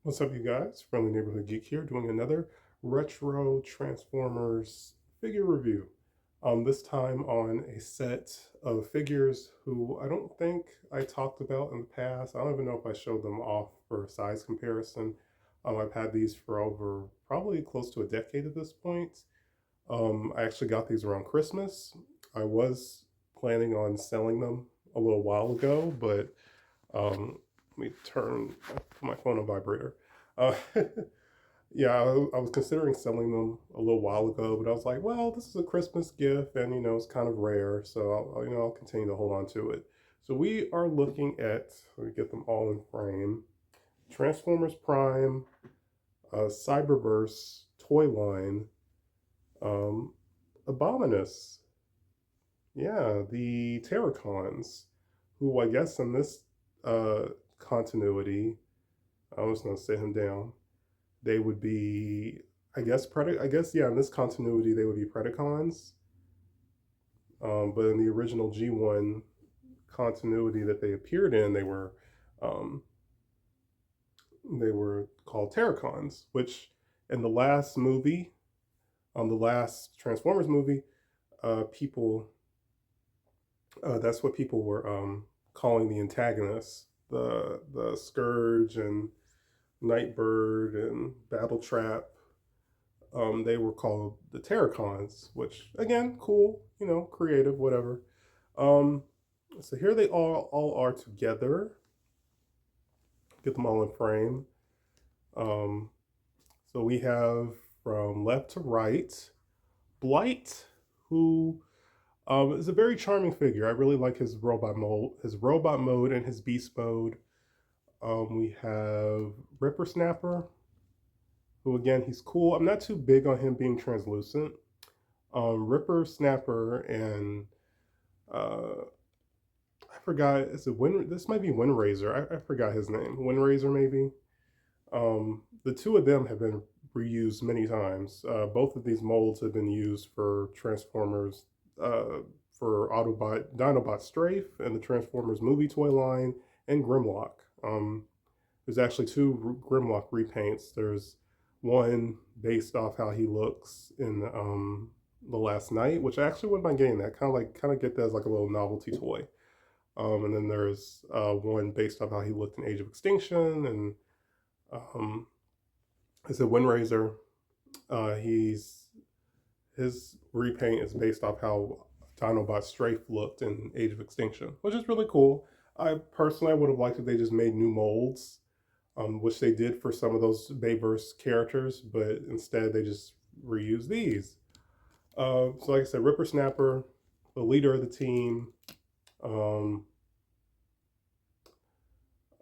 What's up, you guys? Friendly Neighborhood Geek here, doing another retro Transformers figure review. This time on a set of figures who I don't think I talked about in the past. I don't even know if I showed them off for size comparison. I've had these for over probably close to a decade at this point. I actually got these around Christmas. I was planning on selling them a little while ago, but let me put my phone on vibrator. Uh, yeah, I was considering selling them a little while ago, but I was like, well, this is a Christmas gift, and it's kind of rare, so I'll continue to hold on to it. So we are looking at, let me get them all in frame. Transformers Prime, Cyberverse toy line, um, Abominus. Yeah, the Terracons, who I guess in this uh, continuity, I was gonna sit him down. They would be, I guess, yeah. In this continuity, they would be Predacons. But in the original G1 continuity that they appeared in, um, they were called Terracons. Which in the last movie, the last Transformers movie, people that's what people were calling the antagonists, the Scourge and Nightbird and Battletrap. They were called the Terracons, which again, cool, creative, whatever. Um, so here they all are together. Get them all in frame. Um, so we have from left to right, Blight, who is a very charming figure. I really like his robot mode, and his beast mode. We have Ripper Snapper, who again he's cool. I'm not too big on him being translucent. Ripper Snapper and uh, I forgot. Is it Wind? This might be Windraiser. I forgot his name. Windraiser maybe. The two of them have been reused many times. Both of these molds have been used for Transformers, for Autobot, Dinobot Strafe, and the Transformers movie toy line, and Grimlock. There's actually two Grimlock repaints. There's one based off how he looks in the Last Night, which I actually wouldn't mind getting that. Kind of get that as like a little novelty toy. And then there's one based off how he looked in Age of Extinction, and um, it's a Windraiser. He's his repaint is based off how Dinobot Strafe looked in Age of Extinction, which is really cool. I personally would have liked if they just made new molds, which they did for some of those Bayverse characters, but instead they just reused these. So like I said, Ripper Snapper, the leader of the team. Um,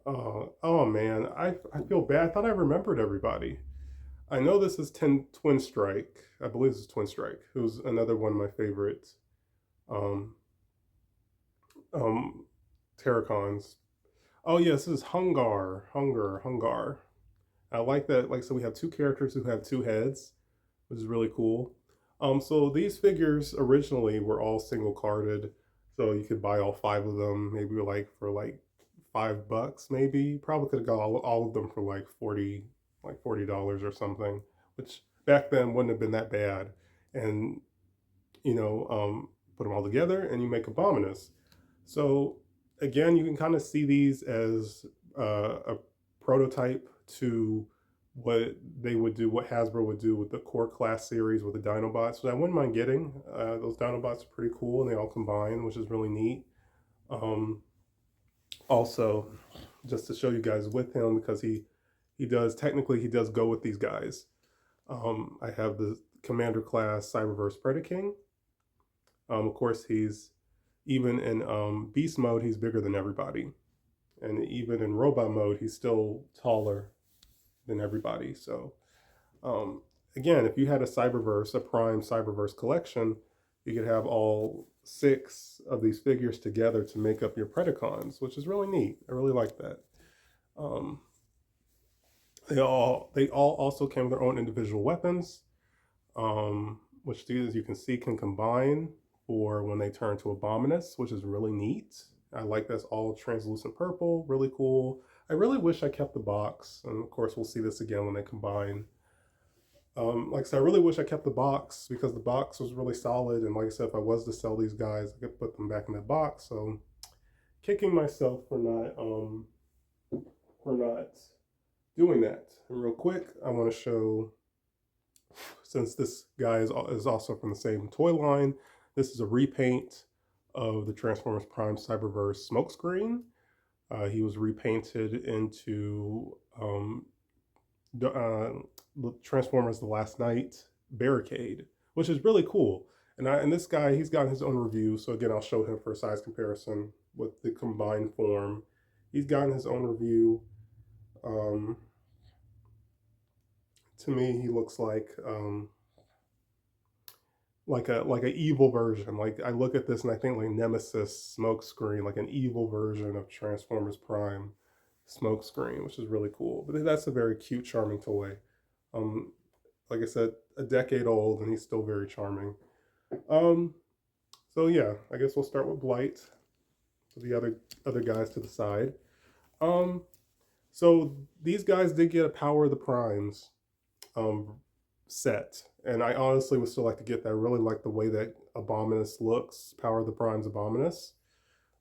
oh man, I feel bad. I thought I remembered everybody. I know this is Twin Strike. I believe this is Twin Strike, who's another one of my favorite um, um, Terracons. Oh yes, this is Hungar. I like that. Like, so we have two characters who have two heads, which is really cool. So these figures originally were all single carded, so you could buy all five of them, maybe like for like $5, maybe. Probably could have got all of them for like $40 or something, which back then wouldn't have been that bad. And you know, put them all together and you make Abominus. So again, you can kind of see these as a prototype to what they would do, what Hasbro would do with the core class series with the Dinobots. So I wouldn't mind getting those Dinobots are pretty cool, and they all combine, which is really neat. Um, Also, just to show you guys with him, because he does go with these guys. I have the Commander class Cyberverse Predaking. Of course, he's even in beast mode, he's bigger than everybody, and even in robot mode, he's still taller than everybody. So um, again, if you had a Prime Cyberverse collection, you could have all six of these figures together to make up your Predacons, which is really neat. I really like that. Um, they all also came with their own individual weapons, which these, as you can see, can combine for when they turn to Abominus, which is really neat. I like that's all translucent purple, really cool. I really wish I kept the box, and of course we'll see this again when they combine. Like I said, I really wish I kept the box because the box was really solid, and like I said, if I was to sell these guys, I could put them back in that box. So kicking myself for not doing that. And real quick, I want to show, since this guy is also from the same toy line, this is a repaint of the Transformers Prime Cyberverse smokescreen. He was repainted into Transformers The Last Night Barricade, which is really cool. And this guy, he's got his own review. So again, I'll show him for a size comparison with the combined form. He's gotten his own review. To me, he looks like an evil version. Like I look at this and I think like Nemesis Smokescreen, like an evil version of Transformers Prime Smokescreen, which is really cool. But that's a very cute, charming toy. Um, like I said, a decade old and he's still very charming. Um, so yeah, I guess we'll start with Blight. So the other guys to the side. Um, so these guys did get a Power of the Primes um, set, and I honestly would still like to get that. I really like the way that Abominus looks, Power of the Primes Abominus.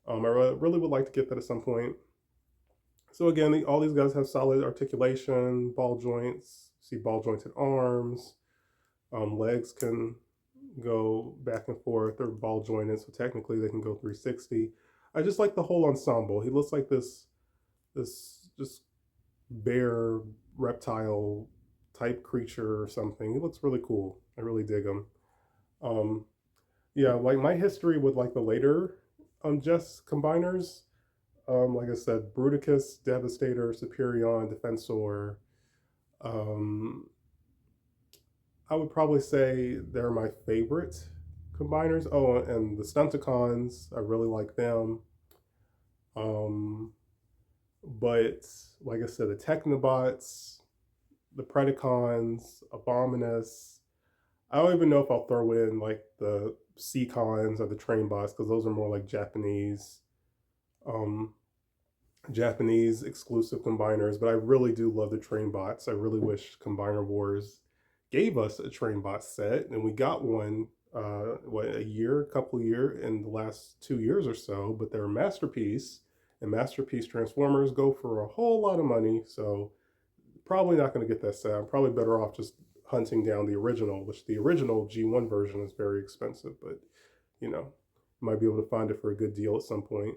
I really would like to get that at some point. So again, all these guys have solid articulation, ball joints. See ball jointed arms. Legs can go back and forth. They're ball jointed, so technically they can go 360. I just like the whole ensemble. He looks like this just bear reptile type creature or something. He looks really cool. I really dig him. Um, yeah, like my history with like the later Jess combiners, like I said, Bruticus, Devastator, Superion, Defensor. Um, I would probably say they're my favorite combiners. Oh, and the Stunticons, I really like them. Um, but like I said, the Technobots, the Predacons, Abominus. I don't even know if I'll throw in like the Seacons or the Train Bots because those are more like um, Japanese exclusive combiners. But I really do love the Train Bots. I really wish Combiner Wars gave us a Train Bot set, and we got one. A couple of years in the last 2 years or so. But they're a masterpiece, and masterpiece Transformers go for a whole lot of money. So probably not going to get that set. I'm probably better off just hunting down the original, which the original G1 version is very expensive, but you know, might be able to find it for a good deal at some point.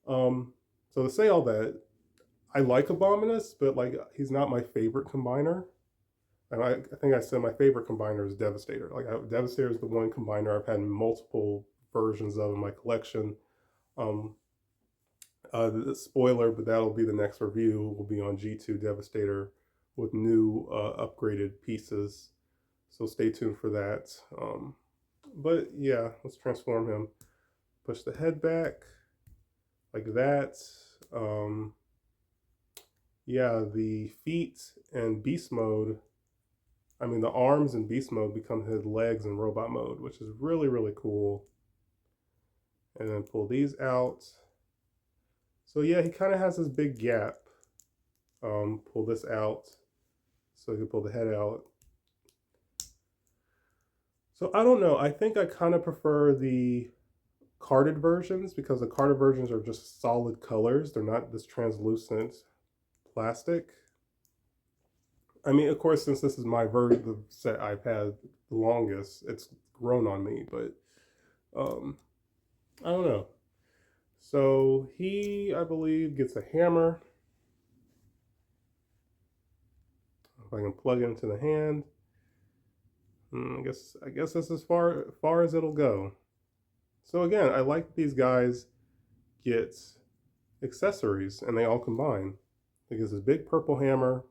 So to say all that, I like Abominus, but like he's not my favorite combiner. And I think I said my favorite combiner is Devastator. Devastator is the one combiner I've had multiple versions of in my collection. Um, the spoiler, but that'll be the next review. Will be on G2 Devastator with new upgraded pieces. So stay tuned for that. But yeah, let's transform him. Push the head back like that. Yeah, the feet and beast mode. I mean, the arms in beast mode become his legs in robot mode, which is really, really cool. And then pull these out. So yeah, he kind of has this big gap. Pull this out. So you can pull the head out. So I don't know. I think I kind of prefer the carded versions because the carded versions are just solid colors. They're not this translucent plastic. I mean, of course, since this is my version, the set I've had the longest, it's grown on me, but I don't know. So he, I believe, gets a hammer. If I can plug it into the hand. I guess that's as far as it'll go. So again, I like these guys get accessories and they all combine. He gets this big purple hammer,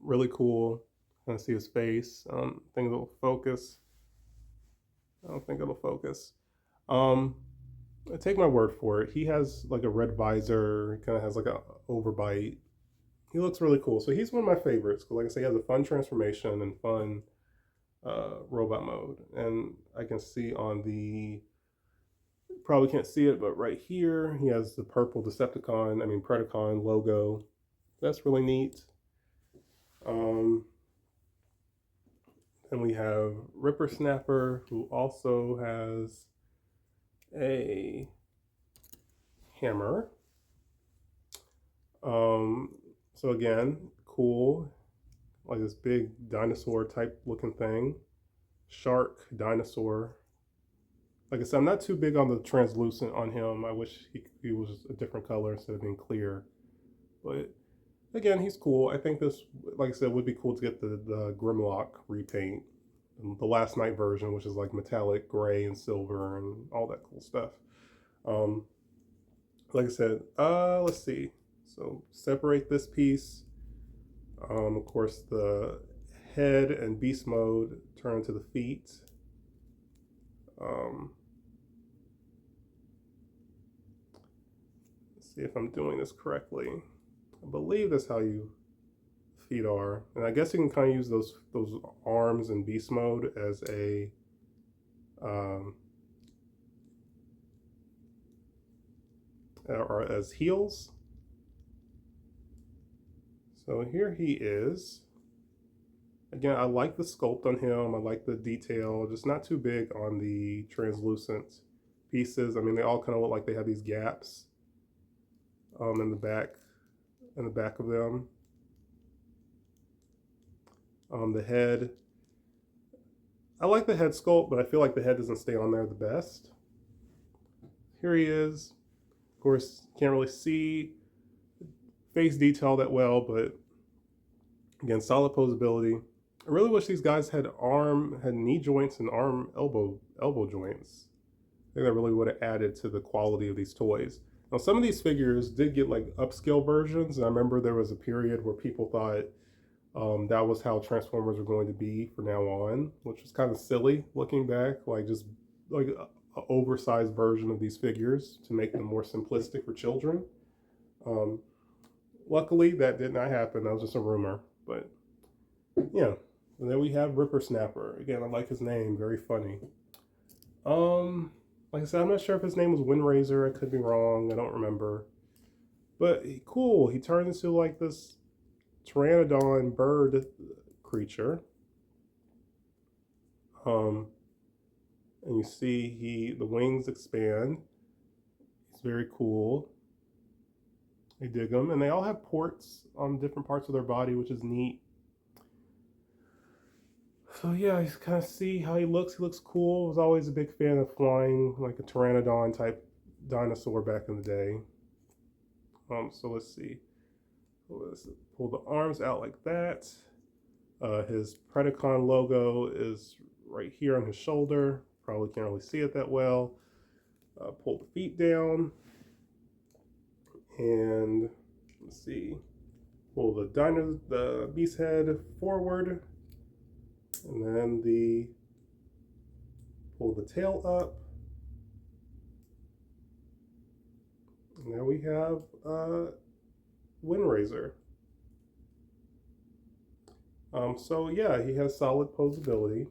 really cool. Kind of see his face. Think it'll focus. I don't think it'll focus. I take my word for it. He has like a red visor. He kind of has like a overbite. He looks really cool. So he's one of my favorites. Like I say, he has a fun transformation and fun robot mode. And I can see on the probably can't see it, but right here he has the purple Predacon logo. That's really neat. And we have Ripper Snapper, who also has a hammer. So again, cool, like this big dinosaur type looking thing. Shark, dinosaur. Like I said, I'm not too big on the translucent on him. I wish he was a different color instead of being clear. But again, he's cool. I think this, like I said, would be cool to get the Grimlock repaint. The last night version, which is like metallic gray and silver and all that cool stuff. Um, like I said, let's see. So separate this piece. Of course, the head and beast mode turn to the feet. Let's see if I'm doing this correctly. I believe that's how you feet are, and I guess you can kind of use those arms in beast mode as a or as heels. So here he is. Again, I like the sculpt on him. I like the detail, just not too big on the translucent pieces. I mean, they all kind of look like they have these gaps in the back of them. The head, I like the head sculpt, but I feel like the head doesn't stay on there the best. Here he is. Of course, can't really see face detail that well, but again, solid posability. I really wish these guys had knee joints and elbow joints. I think that really would have added to the quality of these toys. Now, some of these figures did get like upscale versions, and I remember there was a period where people thought that was how Transformers were going to be from now on, which was kind of silly looking back, like just like an oversized version of these figures to make them more simplistic for children. Luckily, that did not happen. That was just a rumor, but yeah. And then we have Ripper Snapper. Again, I like his name, very funny. Like I said, I'm not sure if his name was Windrazor. I could be wrong. I don't remember. But cool. He turns into like this pteranodon bird creature. And you see the wings expand. It's very cool. I dig them, and they all have ports on different parts of their body, which is neat. So yeah, you kind of see how he looks. He looks cool. I was always a big fan of flying like a pteranodon type dinosaur back in the day. So let's see. Let's pull the arms out like that. His Predacon logo is right here on his shoulder. Probably can't really see it that well. Pull the feet down. And let's see. Pull the beast head forward. And then pull the tail up. And there we have Windrazor. So yeah, he has solid posability.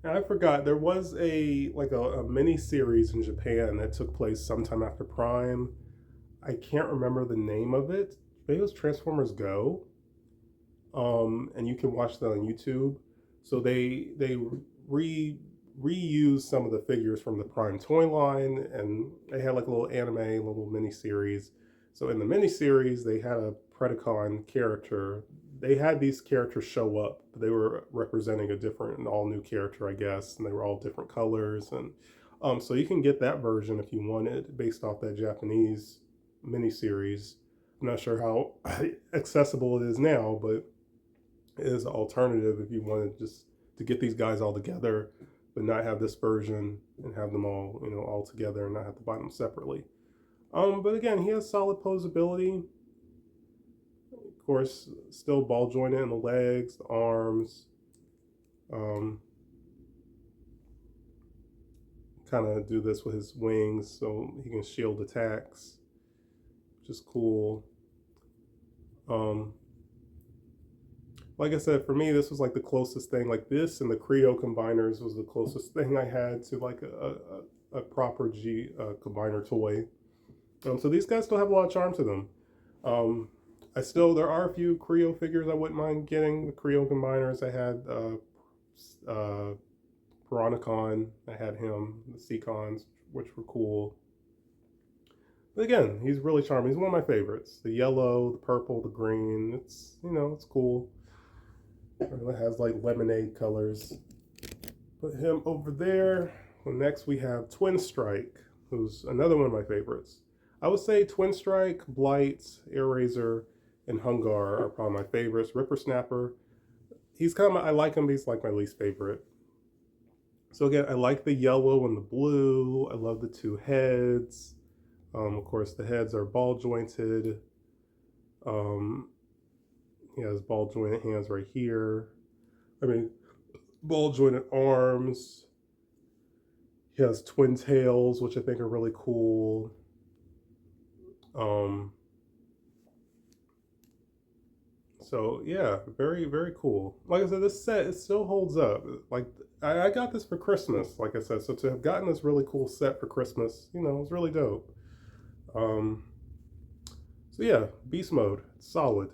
And I forgot, there was a mini series in Japan that took place sometime after Prime. I can't remember the name of it. Maybe it was Transformers Go. And you can watch that on YouTube. So they reused some of the figures from the Prime toy line, and they had like a little anime, little mini series. So in the mini series, they had a Predacon character. They had these characters show up, but they were representing an all new character, I guess, and they were all different colors. And so you can get that version if you want it, based off that Japanese mini series. I'm not sure how accessible it is now, but it is an alternative if you wanted just to get these guys all together, but not have this version and have them all, all together and not have to buy them separately. But again, he has solid posability. Of course, still ball jointed in the legs, the arms. Kind of do this with his wings so he can shield attacks, which is cool. like I said, for me, this was like the closest thing. Like this and the Creo combiners was the closest thing I had to like a proper G combiner toy. So these guys still have a lot of charm to them. Um, there are a few Creo figures I wouldn't mind getting. The Creo combiners I had Piranacon, I had him, the Seacons, which were cool. But again, he's really charming. He's one of my favorites. The yellow, the purple, the green. It's it's cool. It has like lemonade colors. Put him over there. Well, next we have Twin Strike, who's another one of my favorites. I would say Twin Strike, Blight, Air Razor, and Hungar are probably my favorites. Ripper Snapper, I like him, but he's like my least favorite. So again, I like the yellow and the blue. I love the two heads. Of course, the heads are ball jointed. He has ball jointed hands right here. I mean, ball jointed arms. He has twin tails, which I think are really cool. So yeah, very very cool. Like I said, this set, it still holds up. Like I got this for Christmas. Like I said, so to have gotten this really cool set for Christmas, it's really dope. Um, so yeah, beast mode, solid.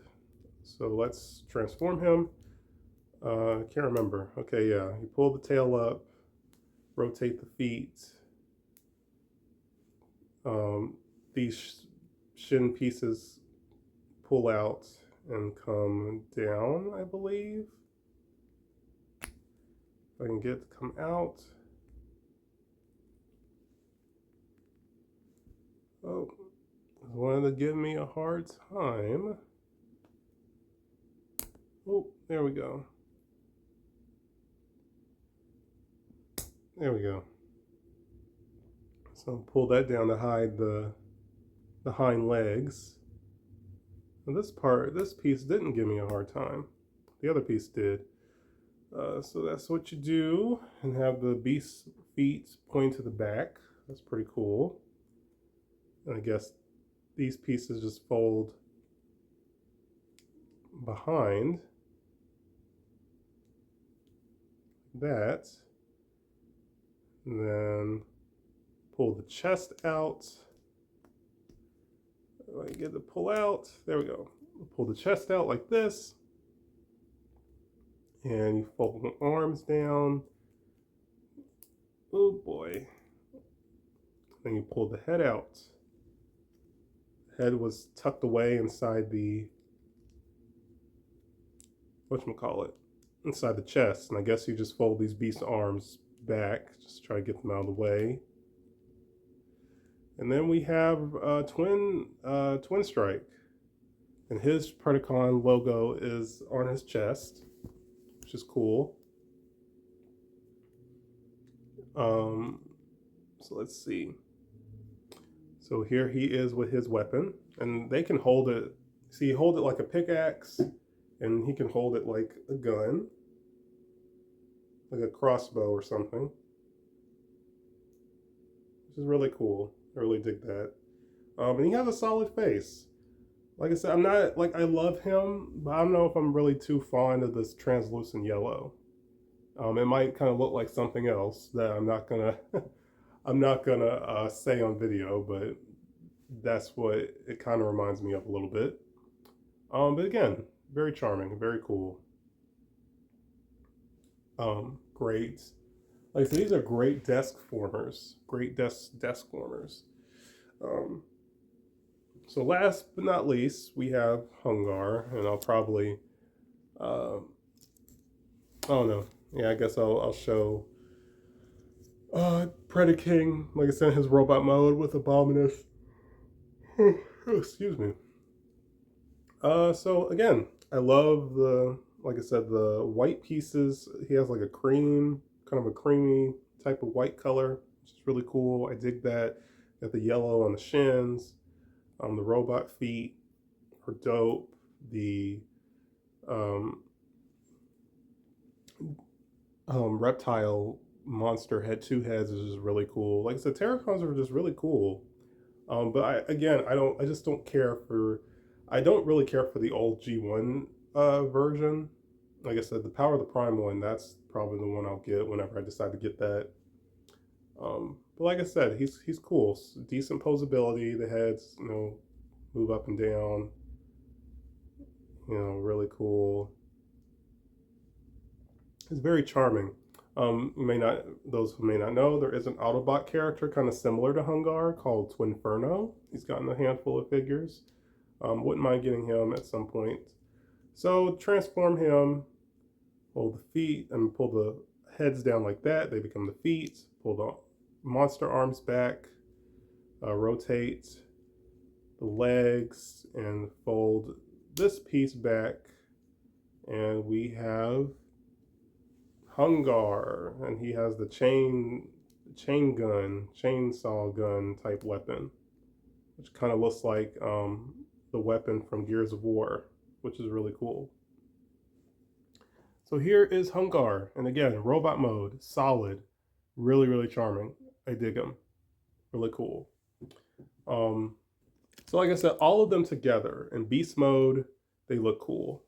So let's transform him. Can't remember. Okay, yeah, you pull the tail up, rotate the feet. These shin pieces pull out and come down, I believe. If I can get it to come out. Oh, wanted to give me a hard time. Oh, there we go. There we go. So pull that down to hide the hind legs. And this piece didn't give me a hard time. The other piece did. So that's what you do, and have the beast's feet point to the back. That's pretty cool. And I guess these pieces just fold behind that. And then pull the chest out. If I can get it to pull out, there we go. Pull the chest out like this. And you fold the arms down. Oh boy. Then you pull the head out. The head was tucked away inside the, whatchamacallit, inside the chest. And I guess you just fold these beast arms back, just try to get them out of the way. And then we have Twin Strike. And his Predacon logo is on his chest, which is cool. So let's see. So here he is with his weapon, and they can hold it. See, hold it like a pickaxe, and he can hold it like a gun, like a crossbow or something, which is really cool. I really dig that. And he has a solid face. Like I said, I'm not, like, I love him, but I don't know if I'm really too fond of this translucent yellow. It might kind of look like something else that I'm not gonna say on video, but that's what it kind of reminds me of a little bit. But again, very charming, very cool. Great. Like I said, these are great desk formers. Great desk formers. So last but not least, we have Hungar, and I'll probably, oh no, yeah, I guess I'll show Predaking, like I said, his robot mode with Abominus. Excuse me. So again, I love like I said, the white pieces. He has like a cream, kind of a creamy type of white color, which is really cool. I dig that. Got the yellow on the shins. The robot feet are dope. The reptile monster had two heads, is just really cool. Like I said, Terracons are just really cool. But I don't really care for the old G1 version. Like I said, the Power of the Prime one, that's probably the one I'll get whenever I decide to get that. But like I said, he's cool. Decent posability. The heads, move up and down. Really cool. It's very charming. You may not, those who may not know, there is an Autobot character kind of similar to Hungar called Twinferno. He's gotten a handful of figures. Wouldn't mind getting him at some point. So transform him, pull the feet, and pull the heads down like that. They become the feet. Pull the monster arms back. Rotate the legs and fold this piece back, and we have Hungar, and he has the chainsaw gun type weapon, which kind of looks like the weapon from Gears of War, which is really cool. So here is Hungar, and again, robot mode, solid, really, really charming. I dig him, really cool. So like I said, all of them together in beast mode, they look cool.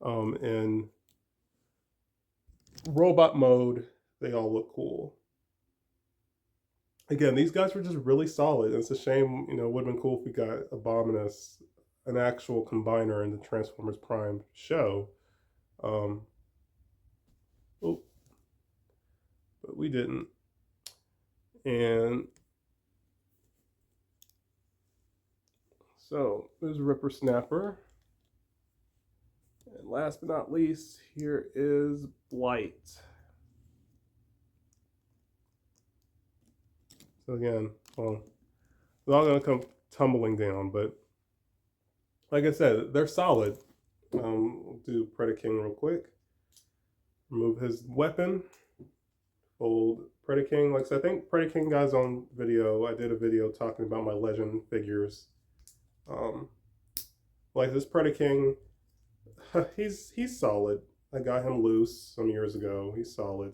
In robot mode, they all look cool. Again, these guys were just really solid. It's a shame, it would have been cool if we got Abominus, an actual combiner in the Transformers Prime show. Oh, but we didn't. And so there's Ripper Snapper. And last but not least, here is Blight. So again, well, it's all gonna come tumbling down, but like I said, they're solid. We'll do Predaking real quick. Remove his weapon. Fold Predaking. Like I said, I think Predaking guy's on video. I did a video talking about my Legend figures. Like this Predaking, he's solid. I got him loose some years ago. He's solid.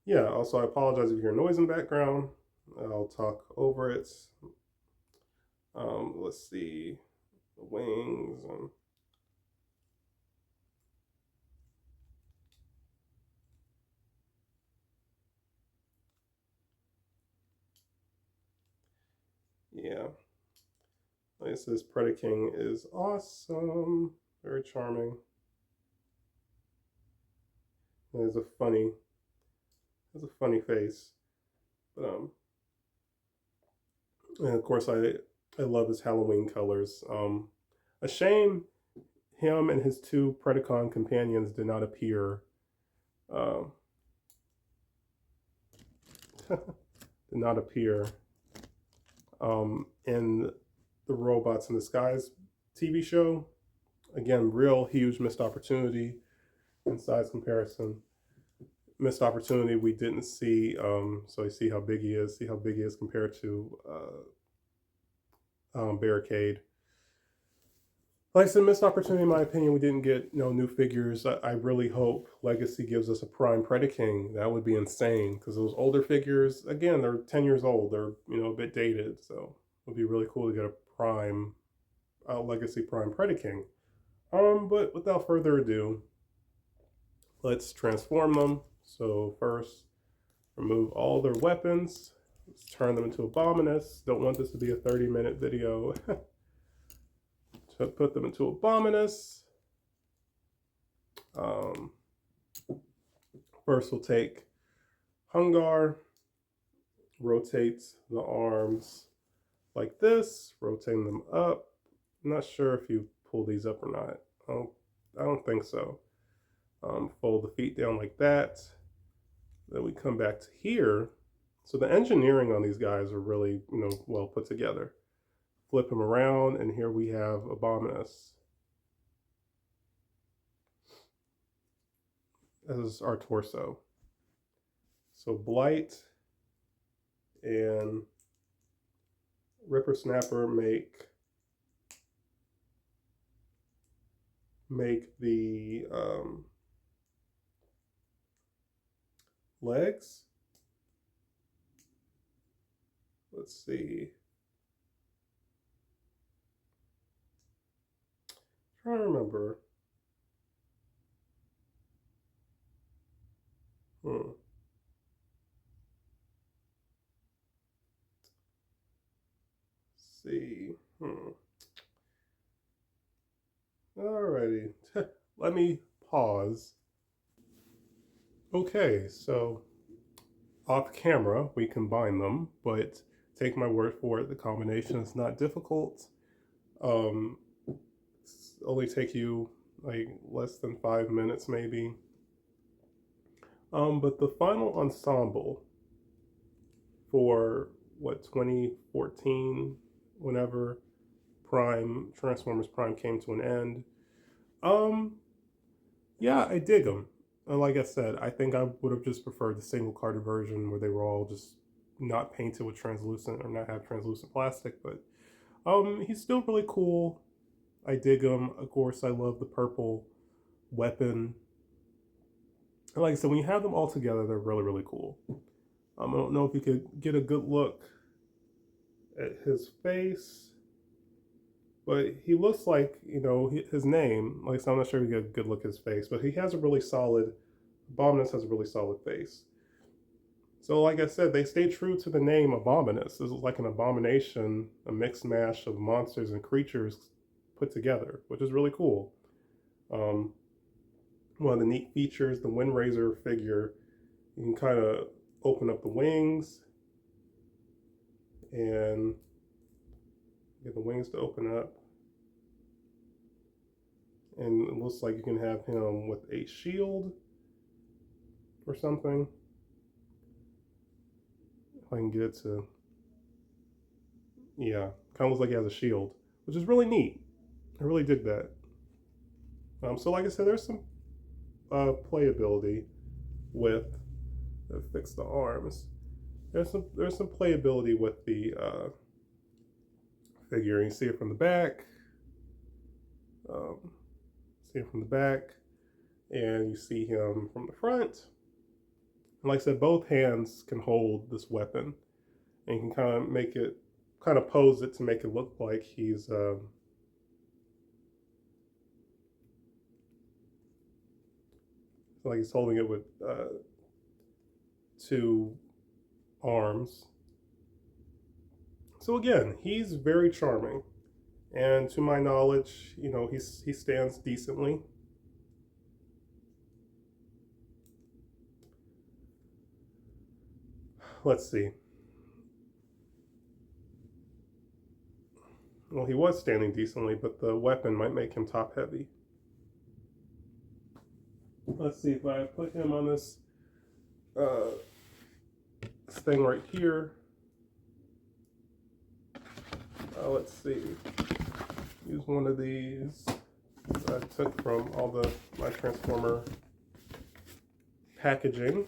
Yeah, also I apologize if you hear noise in the background. I'll talk over it. Let's see, the wings. Yeah, like I said, this Predaking is awesome, very charming. He has a funny face, but and of course I love his Halloween colors. A shame him and his two Predacon companions did not appear. Uh, did not appear in the Robots in Disguise TV show. Again, real huge missed opportunity in size comparison. Missed opportunity we didn't see. So you see how big he is. See how big he is compared to Barricade. Like I said, missed opportunity in my opinion. We didn't get new figures. I really hope Legacy gives us a Prime Predaking. That would be insane because those older figures, again, they're 10 years old. They're a bit dated. So it would be really cool to get a Prime Legacy Prime Predaking. But without further ado, let's transform them. So first, remove all their weapons. Let's turn them into Abominus. Don't want this to be a 30-minute video. To put them into Abominus. First, we'll take Hungar, rotate the arms like this, rotating them up. I'm not sure if you pull these up or not. I don't think so. Fold the feet down like that. Then we come back to here. So the engineering on these guys are really, well put together. Flip him around, and here we have Abominus. This is our torso. So Blight and Ripper Snapper make the legs. Let's see. Trying to remember. Hmm. Let's see. Alrighty. Let me pause. Okay, so off camera, we combine them, but take my word for it, the combination is not difficult. It's only take you like less than 5 minutes maybe. But the final ensemble for what 2014, whenever Transformers Prime came to an end. Um, yeah, I dig them. Like I said, I think I would have just preferred the single carded version where they were all just not painted with translucent or not have translucent plastic. But he's still really cool. I dig him. Of course, I love the purple weapon. And like I said, when you have them all together, they're really really cool. I don't know if you could get a good look at his face, but he looks like, his name. Like, so I'm not sure if you get a good look at his face, but he has a really solid. Abominus has a really solid face. So, like I said, they stay true to the name Abominus. This is like an abomination, a mixed mash of monsters and creatures put together, which is really cool. Um, One of the neat features, the Windraiser figure, you can kind of open up the wings and get the wings to open up. And it looks like you can have him with a shield or something. If I can get it to, yeah, kind of looks like he has a shield, which is really neat. I really dig that. So like I said, there's some playability with, fix the arms. There's some playability with the figure. You see it from the back. See it from the back, and you see him from the front. And like I said, both hands can hold this weapon, and you can kind of pose it to make it look like he's holding it with two arms. So again, he's very charming, and to my knowledge, he stands decently. Let's see. Well, he was standing decently, but the weapon might make him top heavy. Let's see if I put him on this thing right here. Let's see. Use one of these that I took from all my Transformer packaging.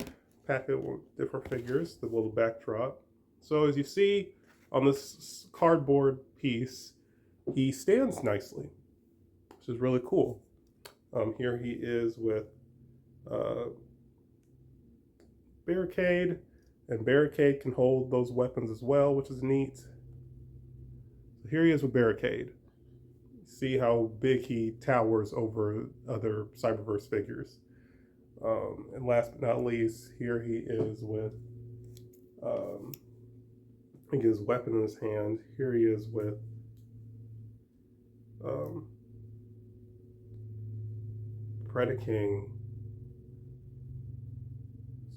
Pack it with different figures, the little backdrop. So as you see on this cardboard piece, he stands nicely, which is really cool. Here he is with Barricade, and Barricade can hold those weapons as well, which is neat. So here he is with Barricade. See how big he towers over other Cyberverse figures. And last but not least, here he is with, he gets his weapon in his hand. Here he is with Predaking.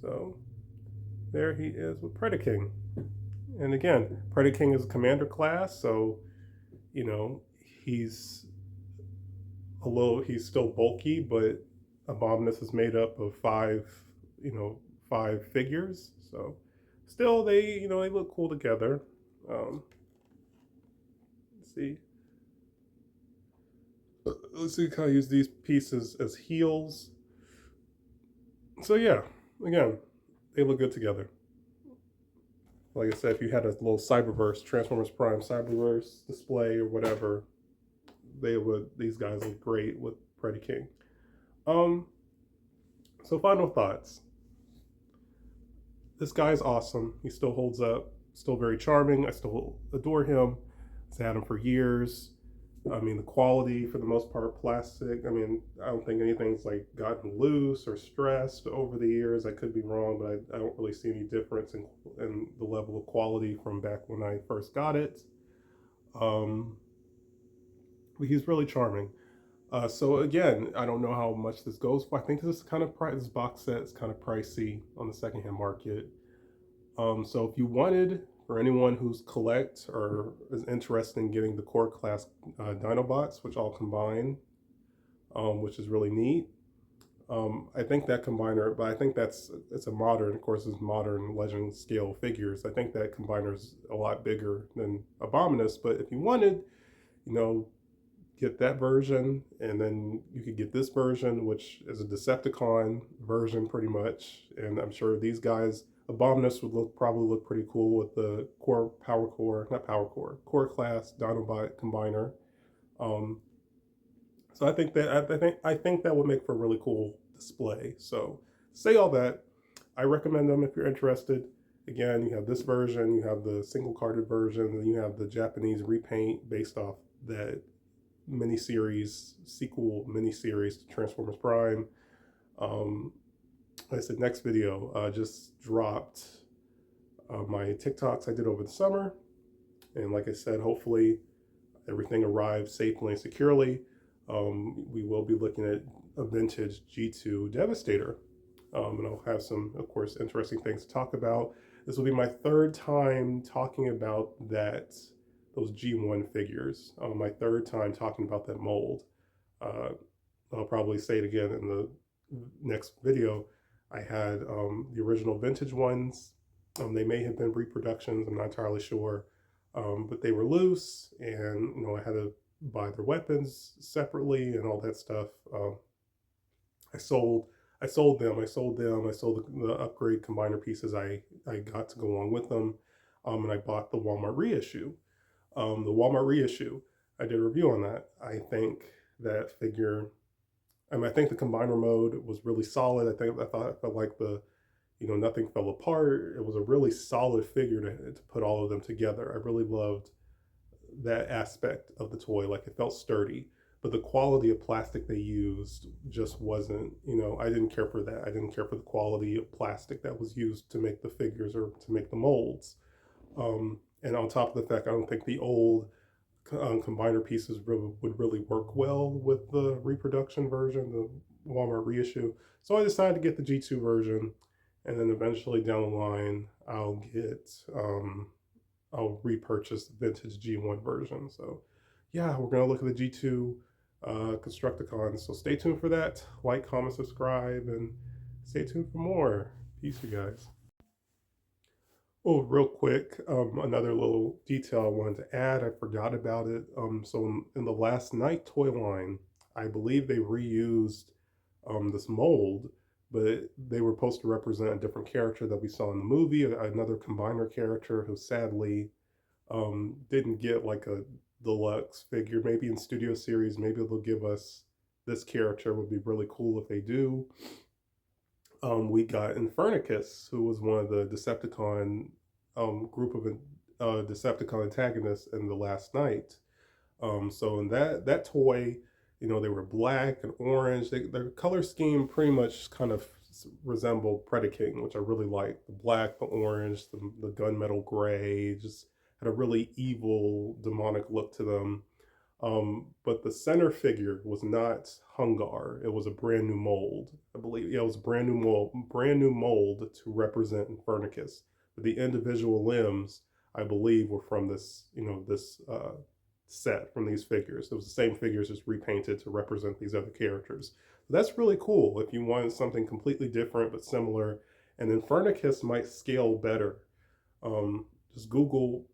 So there he is with Predaking. And again, Predaking is a commander class, so he's still bulky, but Abominus is made up of five figures. So still they look cool together. Let's see how I use these pieces as heels. So yeah, again, they look good together. Like I said, if you had a little Cyberverse, Transformers Prime Cyberverse display or whatever, these guys look great with Predaking. So final thoughts. This guy's awesome. He still holds up. still very charming. I still adore him. I've had him for years. I mean, the quality for the most part, plastic. I mean, I don't think anything's like gotten loose or stressed over the years. I could be wrong, but I don't really see any difference in the level of quality from back when I first got it. Um, but he's really charming. So again, I don't know how much this goes for. I think this is kind of this box set is kind of pricey on the secondhand market. So if you wanted, for anyone who's collect or is interested in getting the core class Dinobots, which all combine, which is really neat. I think that combiner, but I think it's a modern, of course, it's modern legend scale figures. I think that combiner is a lot bigger than Abominus. But if you wanted, you know, get that version, and then you could get this version, which is a Decepticon version pretty much. And I'm sure these guys, Abominus would probably look pretty cool with the core class Dinobot combiner. Um, so I think that would make for a really cool display. So say all that, I recommend them if you're interested. Again, you have this version, you have the single carded version, and you have the Japanese repaint based off that sequel miniseries to Transformers Prime. Like I said, next video just dropped my TikToks I did over the summer. And like I said, hopefully everything arrives safely and securely. We will be looking at a vintage G2 Devastator. And I'll have some, of course, interesting things to talk about. This will be my third time talking about those G1 figures. My third time talking about that mold. I'll probably say it again in the next video. I had the original vintage ones. They may have been reproductions, I'm not entirely sure. But they were loose, and I had to buy their weapons separately and all that stuff. I sold them. I sold the upgrade combiner pieces I got to go along with them, and I bought the Walmart reissue. The Walmart reissue, I did a review on that. I think that figure, I think the combiner mode was really solid. I felt like nothing fell apart. It was a really solid figure to put all of them together. I really loved that aspect of the toy. Like, it felt sturdy, but the quality of plastic they used just wasn't, I didn't care for that. I didn't care for the quality of plastic that was used to make the figures or to make the molds. And on top of the fact, I don't think the old combiner pieces would really work well with the reproduction version, the Walmart reissue. So I decided to get the G2 version, and then eventually down the line, I'll repurchase the vintage G1 version. So yeah, we're gonna look at the G2 Constructicons. So stay tuned for that. Like, comment, subscribe, and stay tuned for more. Peace, you guys. Oh, real quick, another little detail I wanted to add. I forgot about it. So in the Last Night toy line, I believe they reused this mold, but they were supposed to represent a different character that we saw in the movie, another combiner character who sadly didn't get like a deluxe figure. Maybe in Studio Series, maybe they'll give us this character. It would be really cool if they do. We got Infernicus, who was one of the Decepticon group of Decepticon antagonists in the Last Night. So in that toy, they were black and orange. Their color scheme pretty much kind of resembled Predaking, which I really liked. The black, the orange, the gunmetal gray, just had a really evil, demonic look to them. But the center figure was not Hungar. It was a brand new mold, I believe. Yeah, it was a brand new mold to represent Infernicus. But the individual limbs, I believe, were from this set, from these figures. It was the same figures, just repainted to represent these other characters. So that's really cool if you want something completely different but similar. And Infernicus might scale better. Just Google,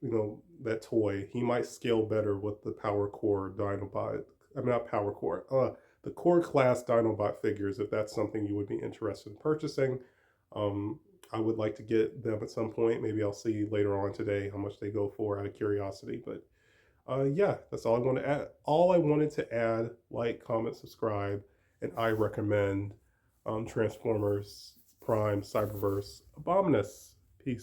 that toy. He might scale better with the Power Core Dinobot. I mean, not Power Core. The Core class Dinobot figures, if that's something you would be interested in purchasing. I would like to get them at some point. Maybe I'll see later on today how much they go for out of curiosity. But yeah, that's all I want to add. All I wanted to add. Like, comment, subscribe, and I recommend Transformers Prime Cyberverse Abominus. Peace.